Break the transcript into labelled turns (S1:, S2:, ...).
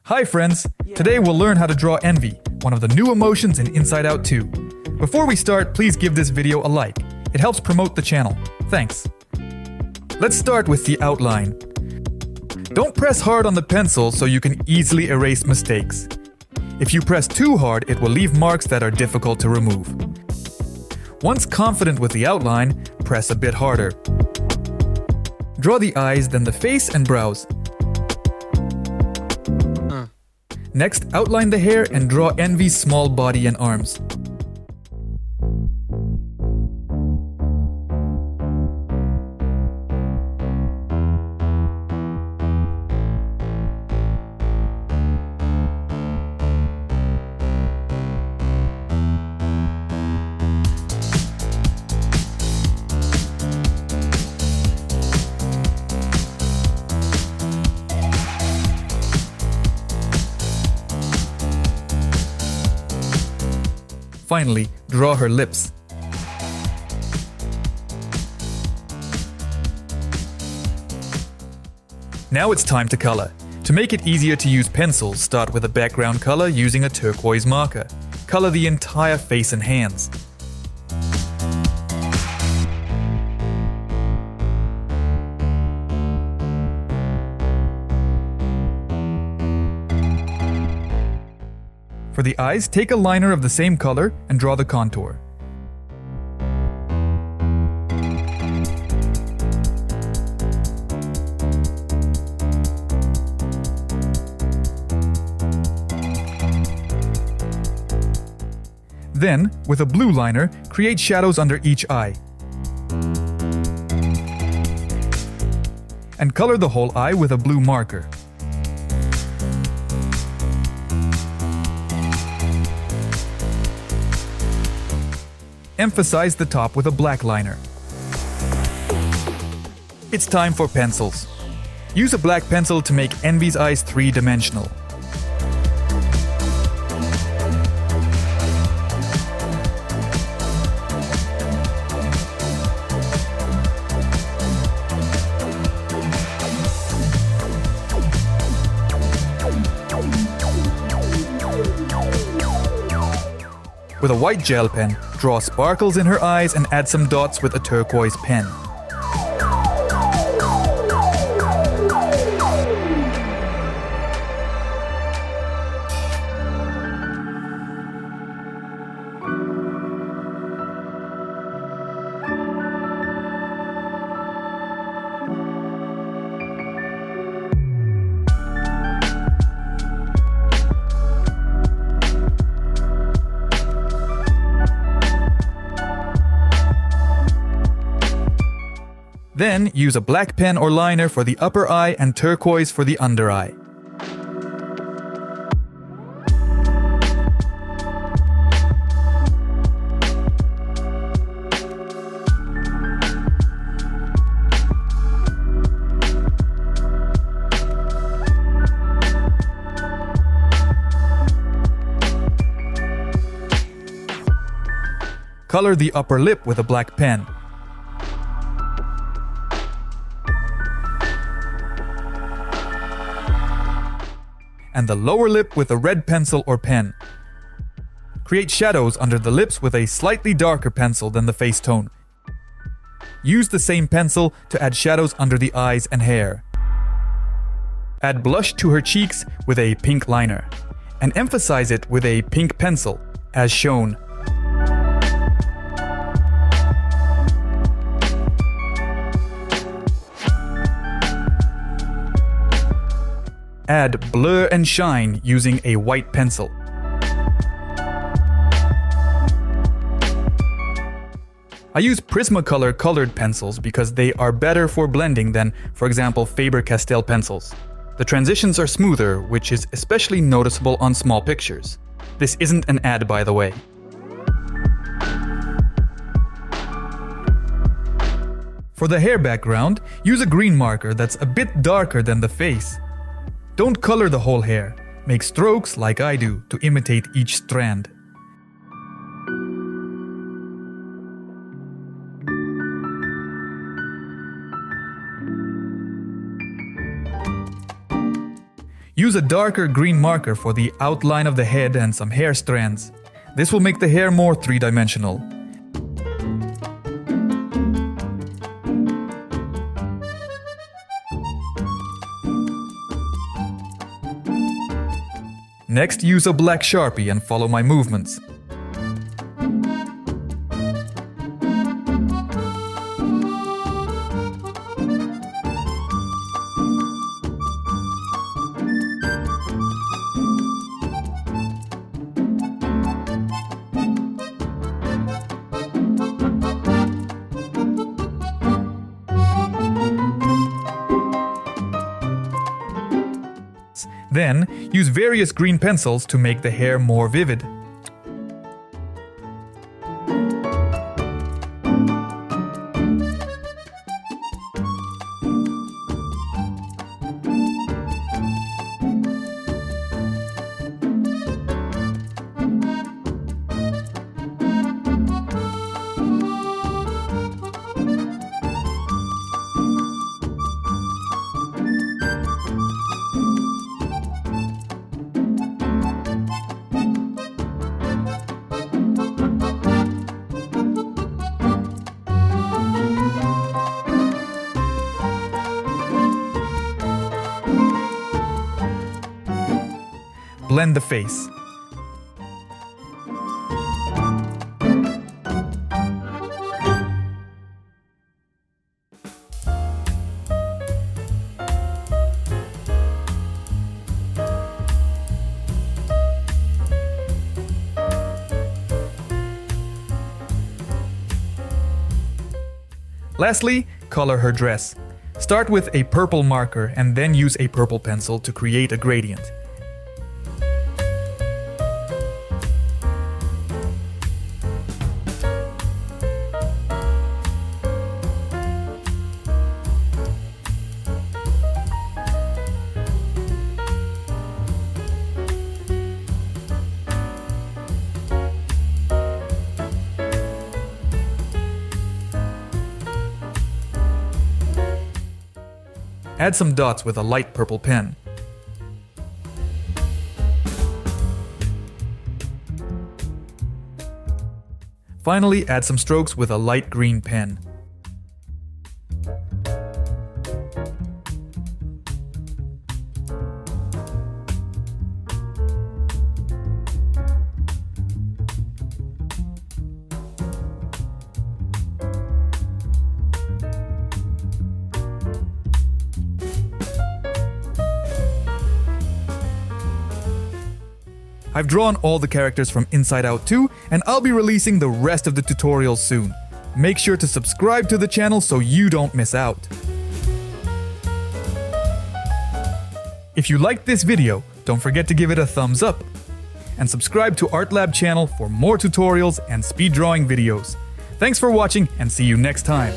S1: Hi friends! Today we'll learn how to draw envy, one of the new emotions in Inside Out 2. Before we start, please give this video a like. It helps promote the channel. Thanks. Let's start with the outline. Don't press hard on the pencil so you can easily erase mistakes. If you press too hard, it will leave marks that are difficult to remove. Once confident with the outline, press a bit harder. Draw the eyes, then the face and brows. Next, outline the hair and draw Envy's small body and arms. Finally, draw her lips. Now it's time to color. To make it easier to use pencils, start with a background color using a turquoise marker. Color the entire face and hands. For the eyes, take a liner of the same color and draw the contour. Then, with a blue liner, create shadows under each eye. And color the whole eye with a blue marker. Emphasize the top with a black liner. It's time for pencils. Use a black pencil to make Envy's eyes three-dimensional. With a white gel pen, draw sparkles in her eyes and add some dots with a turquoise pen. Then, use a black pen or liner for the upper eye and turquoise for the under eye. Color the upper lip with a black pen. And the lower lip with a red pencil or pen. Create shadows under the lips with a slightly darker pencil than the face tone. Use the same pencil to add shadows under the eyes and hair. Add blush to her cheeks with a pink liner, and emphasize it with a pink pencil, as shown. Add blur and shine using a white pencil. I use Prismacolor colored pencils because they are better for blending than, for example, Faber-Castell pencils. The transitions are smoother, which is especially noticeable on small pictures. This isn't an ad, by the way. For the hair background, use a green marker that's a bit darker than the face. Don't color the whole hair. Make strokes like I do to imitate each strand. Use a darker green marker for the outline of the head and some hair strands. This will make the hair more three-dimensional. Next, use a black Sharpie and follow my movements. Then, use various green pencils to make the hair more vivid. Blend the face. Lastly, color her dress. Start with a purple marker and then use a purple pencil to create a gradient. Add some dots with a light purple pen. Finally, add some strokes with a light green pen. I've drawn all the characters from Inside Out 2, and I'll be releasing the rest of the tutorials soon. Make sure to subscribe to the channel so you don't miss out. If you liked this video, don't forget to give it a thumbs up. And subscribe to ArtLab channel for more tutorials and speed drawing videos. Thanks for watching and see you next time.